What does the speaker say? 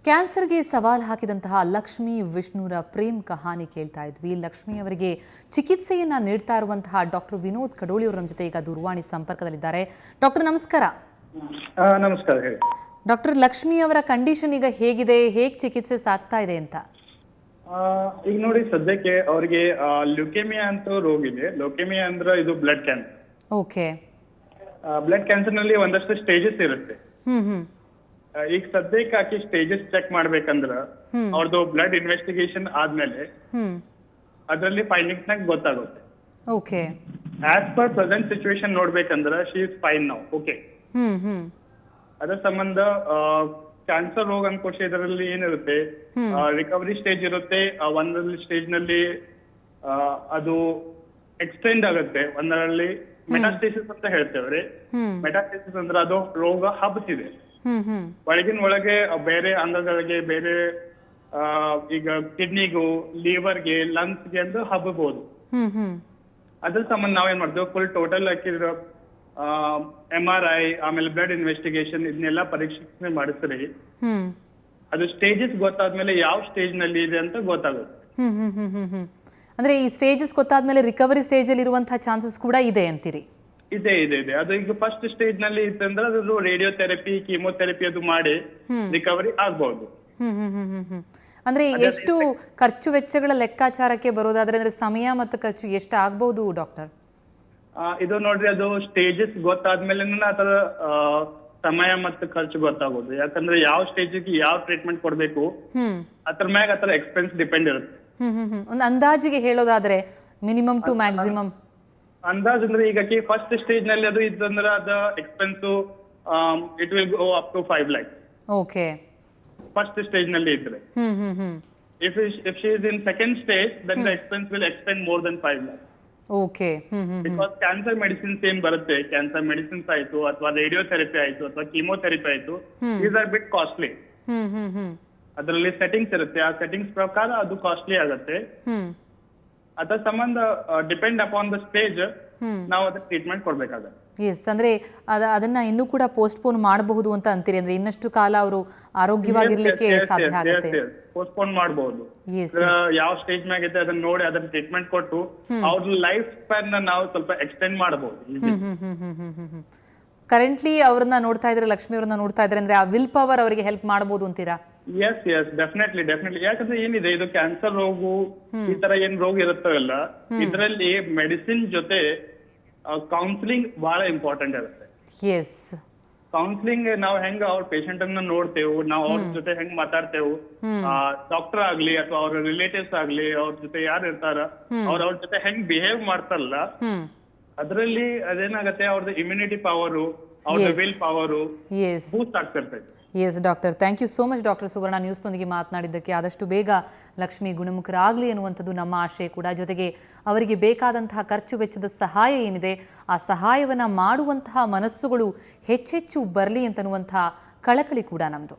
ಕ್ಯಾನ್ಸರ್ಗೆ ಸವಾಲು ಹಾಕಿದಂತಹ ಲಕ್ಷ್ಮೀ ವಿಷ್ಣುರ ಪ್ರೇಮ್ ಕಹಾನಿ ಕೇಳ್ತಾ ಇದ್ವಿ. ಲಕ್ಷ್ಮಿ ಅವರಿಗೆ ಚಿಕಿತ್ಸೆಯನ್ನ ನೀಡ್ತಾ ಇರುವಂತಹ ಡಾಕ್ಟರ್ ವಿನೋದ್ ಕಡೋಳಿ ಅವರು ನಮ್ಮ ಜೊತೆ ಈಗ ದೂರವಾಣಿ ಸಂಪರ್ಕದಲ್ಲಿದ್ದಾರೆ. ಡಾಕ್ಟರ್ ನಮಸ್ಕಾರ. ನಮಸ್ಕಾರ ಹೇಳಿ. ಡಾಕ್ಟರ್, ಲಕ್ಷ್ಮಿ ಅವರ ಕಂಡೀಷನ್ ಈಗ ಹೇಗಿದೆ, ಹೇಗೆ ಚಿಕಿತ್ಸೆ ಸಾಗ್ತಾ ಇದೆ ಅಂತ? ಈಗ ನೋಡಿ, ಸದ್ಯಕ್ಕೆ ಅವರಿಗೆ ಲ್ಯೂಕೇಮಿಯಾ ಅಂತ ರೋಗ ಇದೆ. ಲ್ಯೂಕೇಮಿಯಾ ಅಂದ್ರೆ ಇದು blood cancer. Okay. Blood cancer ನಲ್ಲಿ ಒಂದಷ್ಟು ಸ್ಟೇಜಸ್ ಇರುತ್ತೆ. ಈಗ ಸದ್ಯಕ್ಕೆ ಆಕಿ ಸ್ಟೇಜಸ್ ಚೆಕ್ ಮಾಡ್ಬೇಕಂದ್ರ ಅವ್ರದ್ದು ಬ್ಲಡ್ ಇನ್ವೆಸ್ಟಿಗೇಷನ್ ಆದ್ಮೇಲೆ ಅದರಲ್ಲಿ ಫೈಂಡಿಂಗ್ಸ್ ನಾಗ ಗೊತ್ತಾಗುತ್ತೆ. Okay. As per present situation ನೋಡ್ಬೇಕಂದ್ರ she is fine now. Okay. ಅದರ ಸಂಬಂಧ ಕ್ಯಾನ್ಸರ್ ರೋಗ ಅನ್ಕೋಶ ಇದರಲ್ಲಿ ಏನಿರುತ್ತೆ, ರಿಕವರಿ ಸ್ಟೇಜ್ ಇರುತ್ತೆ. ಒಂದರಲ್ಲಿ ಸ್ಟೇಜ್ ನಲ್ಲಿ ಅದು ಎಕ್ಸ್ಟೆಂಡ್ ಆಗುತ್ತೆ, ಒಂದರಲ್ಲಿ ಮೆಟಾಸ್ಟೇಸಿಸ್ ಅಂತ ಹೇಳ್ತೇವ್ರಿ. ಮೆಟಾಸ್ಟೇಸಿಸ್ ಅಂದ್ರೆ ಅದು ರೋಗ ಹಬ್ಬತಿದೆ ಒಳಗಿನ ಒಳಗೆ, ಬೇರೆ ಅಂಗಗಳಿಗೆ, ಬೇರೆ ಈಗ ಕಿಡ್ನಿಗೂ, ಲಿವರ್ಗೆ, ಲಂಗ್ಸ್ಗೆ ಅಂತ ಹಬ್ಬಬಹುದು. ಅದ್ರ ಸಂಬಂಧ ನಾವೇನ್ ಮಾಡ್ತೇವೆ, ಫುಲ್ ಟೋಟಲ್ ಹಾಕಿದ್ರ MRI, ಆಮೇಲೆ ಬ್ಲಡ್ ಇನ್ವೆಸ್ಟಿಗೇಷನ್ ಇದನ್ನೆಲ್ಲ ಪರೀಕ್ಷೆ ಮಾಡಿಸ್ರಿ. ಅದು ಸ್ಟೇಜಸ್ ಗೊತ್ತಾದ್ಮೇಲೆ ಯಾವ ಸ್ಟೇಜ್ ನಲ್ಲಿ ಇದೆ ಅಂತ ಗೊತ್ತಾಗುತ್ತೆ. ಅಂದ್ರೆ ಈ ಸ್ಟೇಜಸ್ ಗೊತ್ತಾದ್ಮೇಲೆ ರಿಕವರಿ ಸ್ಟೇಜ್ ಅಲ್ಲಿ ಇರುವಂತಹ ಚಾನ್ಸಸ್ ಕೂಡ ಇದೆ ಅಂತೀರಿ? ಇದೆ ಇದೆ ಇದೆ. ಅದು ಈಗ ಫಸ್ಟ್ ಸ್ಟೇಜ್ ನಲ್ಲಿ ಇತ್ತಂದ್ರೆ ಅದು ರೇಡಿಯೋಥೆರಪಿ, ಕೀಮೋಥೆರಪಿ ಅದು ಮಾಡಿ ರಿಕವರಿ ಆಗ್ಬಹುದು. ಅಂದ್ರೆ ಎಷ್ಟು ಖರ್ಚು ವೆಚ್ಚಗಳ ಲೆಕ್ಕಾಚಾರಕ್ಕೆ ಬರೋದಾದ್ರೆ ಅಂದ್ರೆ ಸಮಯ ಮತ್ತು ಖರ್ಚು ಎಷ್ಟು ಆಗ್ಬಹುದು ಡಾಕ್ಟರ್? ಇದು ನೋಡ್ರಿ, ಅದು ಸ್ಟೇಜಸ್ ಗೊತ್ತಾದ್ಮೇಲೆ ಆತರ ಸಮಯ ಮತ್ತು ಖರ್ಚು ಗೊತ್ತಾಗೋದು. ಯಾಕಂದ್ರೆ ಯಾವ ಸ್ಟೇಜಿಗೆ ಯಾವ ಟ್ರೀಟ್ಮೆಂಟ್ ಕೊಡ್ಬೇಕು ಅದ್ರ ಮ್ಯಾಗ ಅದ್ರ ಎಕ್ಸ್ಪೆನ್ಸ್ ಡಿಪೆಂಡ್ ಇರುತ್ತೆ. ಒಂದು ಅಂದಾಜಿಗೆ ಹೇಳೋದಾದ್ರೆ ಮಿನಿಮಮ್ ಟು ಮ್ಯಾಕ್ಸಿಮಮ್ ಅಂದಾಜ್ ಅಂದ್ರೆ ಈಗ ಫಸ್ಟ್ ಸ್ಟೇಜ್ ನಲ್ಲಿ ಅದು ಇದ್ದಂದ್ರೆ ಅದ expense it will go up to 5 lakhs. Okay. First stage ನಲ್ಲಿ ಇದ್ರೆ. if she is in second stage, then the expense will extend more than 5 lakhs. Okay. Because cancer medicines ಏನ್ ಬರುತ್ತೆ, ಕ್ಯಾನ್ಸರ್ ಮೆಡಿಸಿನ್ಸ್ ಆಯ್ತು ಅಥವಾ ರೇಡಿಯೋಥೆರಪಿ ಆಯ್ತು ಅಥವಾ chemotherapy ಆಯ್ತು, these are bit costly. ಅದರಲ್ಲಿ ಸೆಟ್ಟಿಂಗ್ಸ್ ಇರುತ್ತೆ, ಆ ಸೆಟ್ಟಿಂಗ್ಸ್ ಪ್ರಕಾರ ಅದು ಕಾಸ್ಟ್ಲಿ ಆಗುತ್ತೆ. ಅದರ ಸಂಬಂಧ ಡಿಪೆಂಡ್ ಅಪಾನ್ ದ ಸ್ಟೇಜ್ ನಾವು ಅದಕ್ಕೆ ಟ್ರೀಟ್ಮೆಂಟ್ ಕೊಡ್ಬೇಕಾಗುತ್ತೆ. ಎಸ್, ಅಂದ್ರೆ ಅದನ್ನ ಇನ್ನೂ ಕೂಡ ಪೋಸ್ಟ್ಪೋನ್ ಮಾಡಬಹುದು ಅಂತ ಅಂತೀರಿ? ಅಂದ್ರೆ ಇನ್ನಷ್ಟು ಕಾಲ ಅವರು ಆರೋಗ್ಯವಾಗಿರ್ಲಿಕ್ಕೆ ಸಾಧ್ಯ ಆಗುತ್ತೆ? ಪೋಸ್ಟ್ಪೋನ್ ಮಾಡಬಹುದು. ಯಾವ ಸ್ಟೇಜ್ ಮ್ಯಾಗ ಇದೆ ಅದನ್ನ ನೋಡಿ ಅದನ್ನ ಟ್ರೀಟ್ಮೆಂಟ್ ಕೊಟ್ಟು ಅವ್ರ ಲೈಫ್ ಸ್ಪ್ಯಾನ್ ನಾವು ಸ್ವಲ್ಪ ಎಕ್ಸ್ಟೆಂಡ್ ಮಾಡಬಹುದು. ಕರೆಂಟ್ಲಿ ಅವ್ರನ್ನ ನೋಡ್ತಾ ಇದ್ರೆ, ಲಕ್ಷ್ಮಿ ಅವ್ರನ್ನ ನೋಡ್ತಾ ಇದ್ರೆ, ಅಂದ್ರೆ ಆ ವಿಲ್ ಪವರ್ ಅವರಿಗೆ ಹೆಲ್ಪ್ ಮಾಡಬಹುದು ಅಂತೀರಾ? Yes yes, definitely. ಯಾಕಂದ್ರೆ ಏನಿದೆ, ಇದು ಕ್ಯಾನ್ಸರ್ ರೋಗ, ಈ ತರ ಏನ್ ರೋಗ ಇರುತ್ತಲ್ಲ, ಇದರಲ್ಲಿ ಮೆಡಿಸಿನ್ ಜೊತೆ ಕೌನ್ಸಿಲಿಂಗ್ ಬಹಳ ಇಂಪಾರ್ಟೆಂಟ್ ಇರುತ್ತೆ. ಎಸ್. ಕೌನ್ಸಿಲಿಂಗ್ ನಾವು ಹೆಂಗ ಅವ್ರ ಪೇಷಂಟ್ ಅನ್ನ ನೋಡ್ತೇವೆ, ನಾವು ಅವ್ರ ಜೊತೆ ಹೆಂಗ್ ಮಾತಾಡ್ತೇವೆ, ಡಾಕ್ಟರ್ ಆಗ್ಲಿ ಅಥವಾ ಅವ್ರ ರಿಲೇಟಿವ್ಸ್ ಆಗ್ಲಿ, ಅವ್ರ ಜೊತೆ ಯಾರು ಇರ್ತಾರ ಅವ್ರ ಜೊತೆ ಹೆಂಗ್ ಬಿಹೇವ್ ಮಾಡ್ತಾರಲ್ಲ, ಅದರಲ್ಲಿ ಅದೇನಾಗತ್ತೆ, ಅವ್ರದ್ದು ಇಮ್ಯುನಿಟಿ ಪವರ್, ಅವ್ರ ವಿಲ್ ಪವರ್ ಬೂಸ್ಟ್ ಆಗ್ತಿರ್ತೈತೆ. Yes doctor, thank you so much doctor Suvarna, ನ್ಯೂಸ್ನೊಂದಿಗೆ ಮಾತನಾಡಿದ್ದಕ್ಕೆ. ಆದಷ್ಟು ಬೇಗ ಲಕ್ಷ್ಮಿ ಗುಣಮುಖರಾಗಲಿ ಅನ್ನುವಂಥದ್ದು ನಮ್ಮ ಆಶಯ ಕೂಡ. ಜೊತೆಗೆ ಅವರಿಗೆ ಬೇಕಾದಂತಹ ಖರ್ಚು ವೆಚ್ಚದ ಸಹಾಯ ಏನಿದೆ, ಆ ಸಹಾಯವನ್ನು ಮಾಡುವಂತಹ ಮನಸ್ಸುಗಳು ಹೆಚ್ಚೆಚ್ಚು ಬರಲಿ ಅಂತನ್ನುವಂತಹ ಕಳಕಳಿ ಕೂಡ ನಮ್ಮದು.